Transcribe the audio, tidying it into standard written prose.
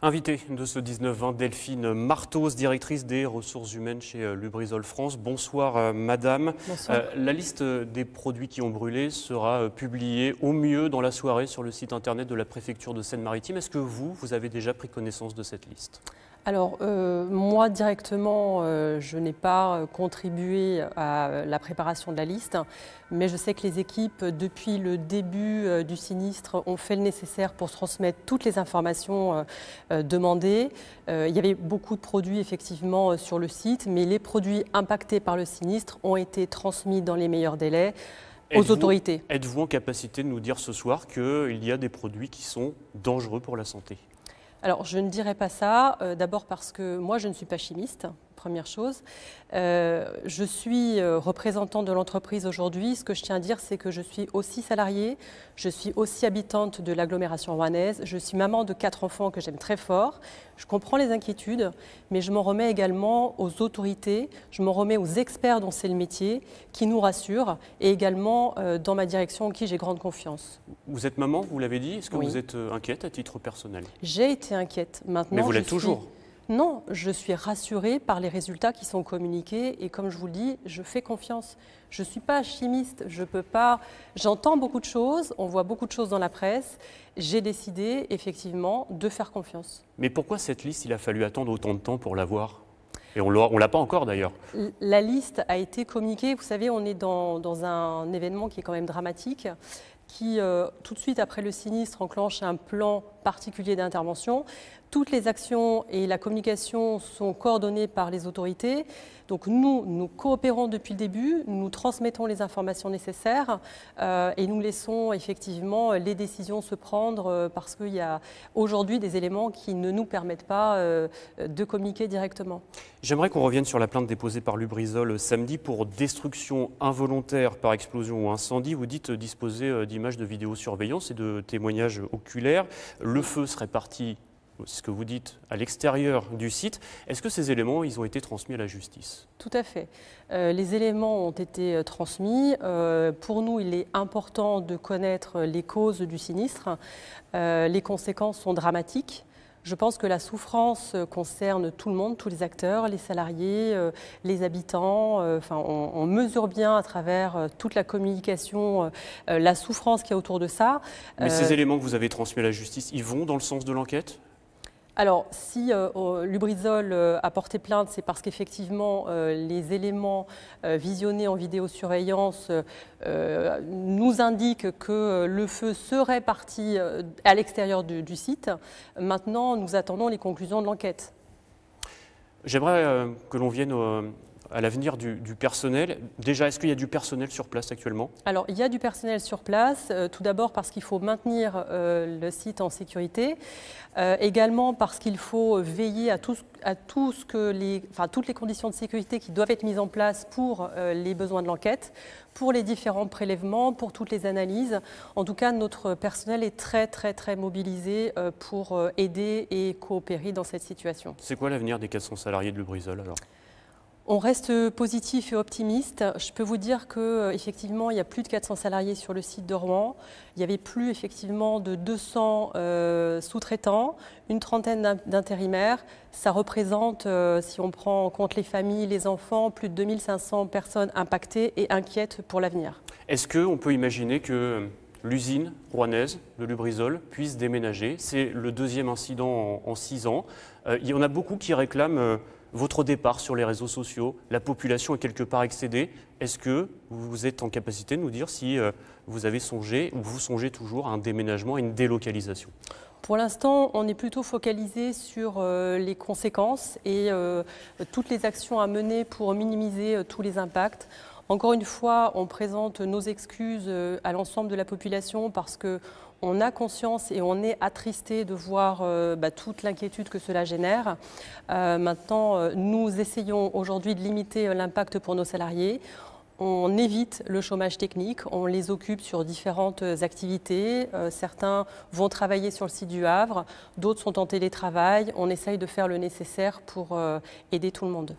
Invitée de ce 19-20, Delphine Martos, directrice des ressources humaines chez Lubrizol France. Bonsoir madame. Bonsoir. La liste des produits qui ont brûlé sera publiée au mieux dans la soirée sur le site internet de la préfecture de Seine-Maritime. Est-ce que vous avez déjà pris connaissance de cette liste ? Alors, moi directement, je n'ai pas contribué à la préparation de la liste, mais je sais que les équipes, depuis le début du sinistre, ont fait le nécessaire pour transmettre toutes les informations demandées. Il y avait beaucoup de produits effectivement sur le site, mais les produits impactés par le sinistre ont été transmis dans les meilleurs délais aux autorités. Êtes-vous en capacité de nous dire ce soir qu'il y a des produits qui sont dangereux pour la santé ? Alors, je ne dirais pas ça, d'abord parce que moi, je ne suis pas chimiste, première chose. Je suis représentante de l'entreprise aujourd'hui. Ce que je tiens à dire, c'est que je suis aussi salariée, je suis aussi habitante de l'agglomération rouennaise, je suis maman de 4 enfants que j'aime très fort. Je comprends les inquiétudes, mais je m'en remets également aux autorités, je m'en remets aux experts dont c'est le métier, qui nous rassurent, et également dans ma direction en qui j'ai grande confiance. Vous êtes maman, vous l'avez dit. Est-ce que Oui. vous êtes inquiète à titre personnel ? J'ai été inquiète. Maintenant, mais vous l'êtes toujours ? Non, je suis rassurée par les résultats qui sont communiqués et comme je vous le dis, je fais confiance. Je ne suis pas chimiste, je peux pas. J'entends beaucoup de choses, on voit beaucoup de choses dans la presse. J'ai décidé effectivement de faire confiance. Mais pourquoi cette liste, il a fallu attendre autant de temps pour l'avoir ? Et on ne l'a pas encore d'ailleurs. La liste a été communiquée. Vous savez, on est dans un événement qui est quand même dramatique, qui tout de suite après le sinistre enclenche un plan particulier d'intervention. Toutes les actions et la communication sont coordonnées par les autorités. Donc nous coopérons depuis le début, nous transmettons les informations nécessaires et nous laissons effectivement les décisions se prendre parce qu'il y a aujourd'hui des éléments qui ne nous permettent pas de communiquer directement. J'aimerais qu'on revienne sur la plainte déposée par Lubrizol samedi pour destruction involontaire par explosion ou incendie. Vous dites disposer d'images de vidéosurveillance et de témoignages oculaires. Le feu serait parti, c'est ce que vous dites, à l'extérieur du site. Est-ce que ces éléments ils ont été transmis à la justice ? Tout à fait. Les éléments ont été transmis. Pour nous, il est important de connaître les causes du sinistre. Les conséquences sont dramatiques. Je pense que la souffrance concerne tout le monde, tous les acteurs, les salariés, les habitants. On mesure bien à travers toute la communication la souffrance qu'il y a autour de ça. Mais ces éléments que vous avez transmis à la justice, ils vont dans le sens de l'enquête ? Alors, si Lubrizol a porté plainte, c'est parce qu'effectivement, les éléments visionnés en vidéosurveillance nous indiquent que le feu serait parti à l'extérieur du site. Maintenant, nous attendons les conclusions de l'enquête. J'aimerais que l'on vienne à l'avenir du personnel. Déjà, est-ce qu'il y a du personnel sur place actuellement ? Alors, il y a du personnel sur place, tout d'abord parce qu'il faut maintenir le site en sécurité, également parce qu'il faut veiller à toutes les conditions de sécurité qui doivent être mises en place pour les besoins de l'enquête, pour les différents prélèvements, pour toutes les analyses. En tout cas, notre personnel est très mobilisé pour aider et coopérer dans cette situation. C'est quoi l'avenir des 400 salariés de Lubrizol alors ? On reste positif et optimiste. Je peux vous dire qu'effectivement, il y a plus de 400 salariés sur le site de Rouen. Il y avait plus effectivement de 200 sous-traitants, une trentaine d'intérimaires. Ça représente, si on prend en compte les familles, les enfants, plus de 2500 personnes impactées et inquiètes pour l'avenir. Est-ce qu'on peut imaginer que l'usine rouennaise de Lubrizol puisse déménager ? C'est le deuxième incident en 6 ans. Il y en a beaucoup qui réclament votre départ sur les réseaux sociaux. La population est quelque part excédée. Est-ce que vous êtes en capacité de nous dire si vous avez songé ou vous songez toujours à un déménagement, à une délocalisation ? Pour l'instant, on est plutôt focalisé sur les conséquences et toutes les actions à mener pour minimiser tous les impacts. Encore une fois, on présente nos excuses à l'ensemble de la population parce qu'on a conscience et on est attristé de voir toute l'inquiétude que cela génère. Maintenant, nous essayons aujourd'hui de limiter l'impact pour nos salariés. On évite le chômage technique, on les occupe sur différentes activités. Certains vont travailler sur le site du Havre, d'autres sont en télétravail. On essaye de faire le nécessaire pour aider tout le monde.